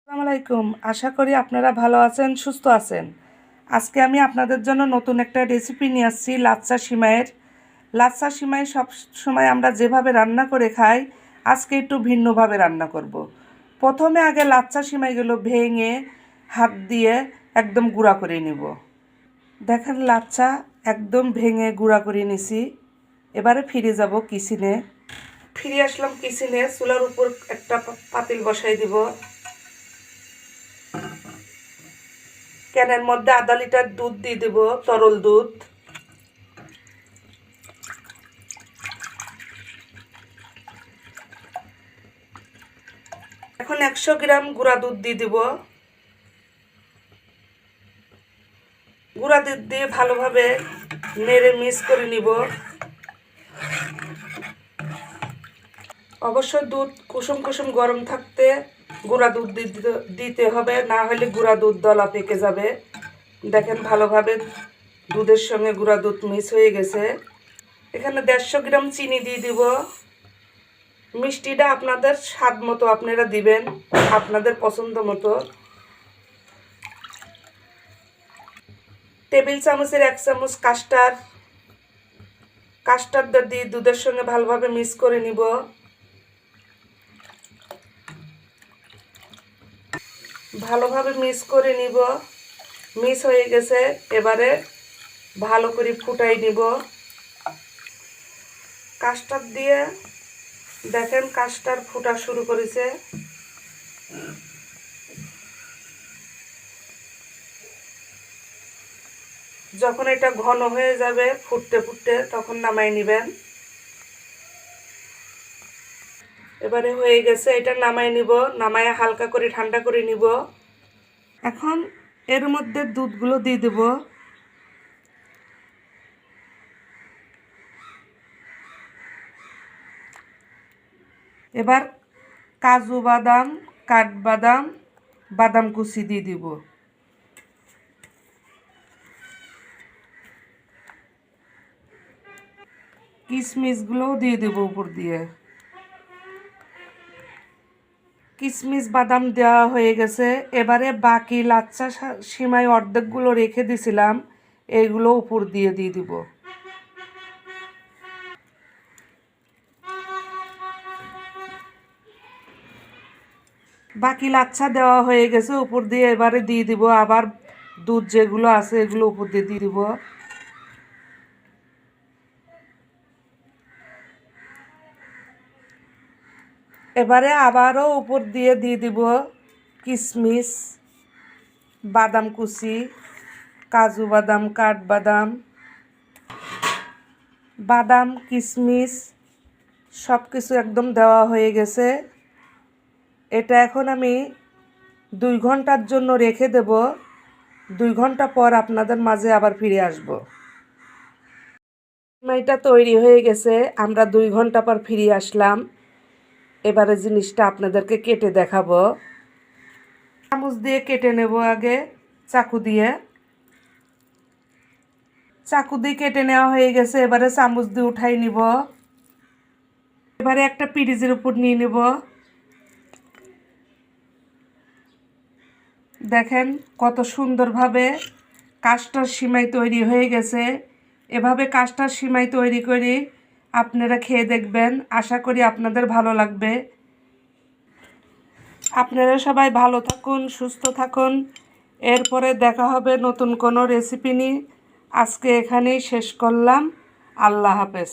আসসালামু আলাইকুম। আশা করি আপনারা ভালো আছেন, সুস্থ আছেন। আজকে আমি আপনাদের জন্য নতুন একটা রেসিপি নিয়ে আসছি লাচ্ছা সিমাইয়ের। লাচ্ছা সিমাই সব সময় আমরা যেভাবে রান্না করে খাই, আজকে একটু ভিন্নভাবে রান্না করব। প্রথমে আগে লাচ্ছা সিমাইগুলো ভেঙে হাত দিয়ে একদম গুঁড়া করে নিব। দেখেন লাচ্ছা একদম ভেঙে গুঁড়া করে নিছি। এবারে ফিরে যাব কিচেনে। ফিরে আসলাম কিচেনে। চুলার উপর একটা পাতিল বসাই দিব। ক্যানের মধ্যে আধা লিটার দুধ দিয়ে দেব, তরল দুধ। এখন 100 গ্রাম গুঁড়া দুধ দিয়ে দেব। গুঁড়া দুধ দিয়ে ভালোভাবে নেড়ে মিক্স করে নিব। অবশ্যই দুধ কুসুম কুসুম গরম থাকতে গুঁড়া দুধ দিতে হবে, না হলে গুঁড়া দুধ দলা পেকে যাবে। দেখেন ভালোভাবে দুধের সঙ্গে গুঁড়া দুধ মিক্স হয়ে গেছে। এখানে 150 গ্রাম চিনি দিয়ে দিব। মিষ্টিটা আপনাদের স্বাদ মতো আপনারা দিবেন, আপনাদের পছন্দ মতো। টেবিল চামচের 1 চামচ কাস্টার্ড দিয়ে দুধের সঙ্গে ভালোভাবে মিক্স করে নিব। ভালোভাবে মিক্স করে নিব। মিক্স হয়ে গেছে। এবারে ভালো করে ফুটাই নিব। কাস্টার্ড দিয়ে দেখেন কাস্টার্ড ফুটা শুরু করেছে। যখন এটা ঘন হয়ে যাবে ফুটতে ফুটতে, তখন নামাই নেবেন। এবারে হয়ে গেছে, এটা নামাই নিব। নামায় হালকা করে ঠান্ডা করে নিব। এখন এর মধ্যে দুধগুলো দিয়ে দেব। এবার কাজু বাদাম, কাঠবাদাম, বাদাম কুচি দিয়ে দিব। কিশমিশগুলোও দিয়ে দেব উপর দিয়ে। কিশমিশ বাদাম দেওয়া হয়ে গেছে। এবারে বাকি লাচ্ছা সিমাই অর্ধেকগুলো রেখে দিছিলাম, এইগুলো উপর দিয়ে দিব। বাকি লাচ্ছা দেওয়া হয়ে গেছে উপর দিয়ে। এবারে দিয়ে দিব আবার দুধ যেগুলো আছে এগুলো উপর দিয়ে দিব। এবারে আবারও উপর দিয়ে দিব কিশমিশ, বাদাম কুচি, কাজু বাদাম, কাঠবাদাম, বাদাম, কিশমিশ সব কিছু একদম দেওয়া হয়ে গেছে। এটা এখন আমি 2 ঘন্টার জন্য রেখে দেব। 2 ঘন্টা পর আপনাদের মাঝে আবার ফিরে আসব। সিমাইটা তৈরি হয়ে গেছে। আমরা 2 ঘন্টা পর ফিরে আসলাম। এবারে জিনিসটা আপনাদেরকে কেটে দেখাবো। চামচ দিয়ে কেটে নেব আগে, চাকু দিয়ে। চাকু দিয়ে কেটে নেওয়া হয়ে গেছে। এবারে চামচ দিয়ে উঠাই নিব। এবারে একটা পিরিজের উপর নিয়ে নেব। দেখেন কত সুন্দরভাবে কাস্টার সিমাই তৈরি হয়ে গেছে। এভাবে কাস্টার সিমাই তৈরি করে আপনারা খেয়ে দেখবেন। আশা করি আপনাদের ভালো লাগবে। আপনারা সবাই ভালো থাকুন, সুস্থ থাকুন। এরপরে দেখা হবে নতুন কোনো রেসিপি নিয়ে। আজকে এখানেই শেষ করলাম। আল্লাহ হাফেজ।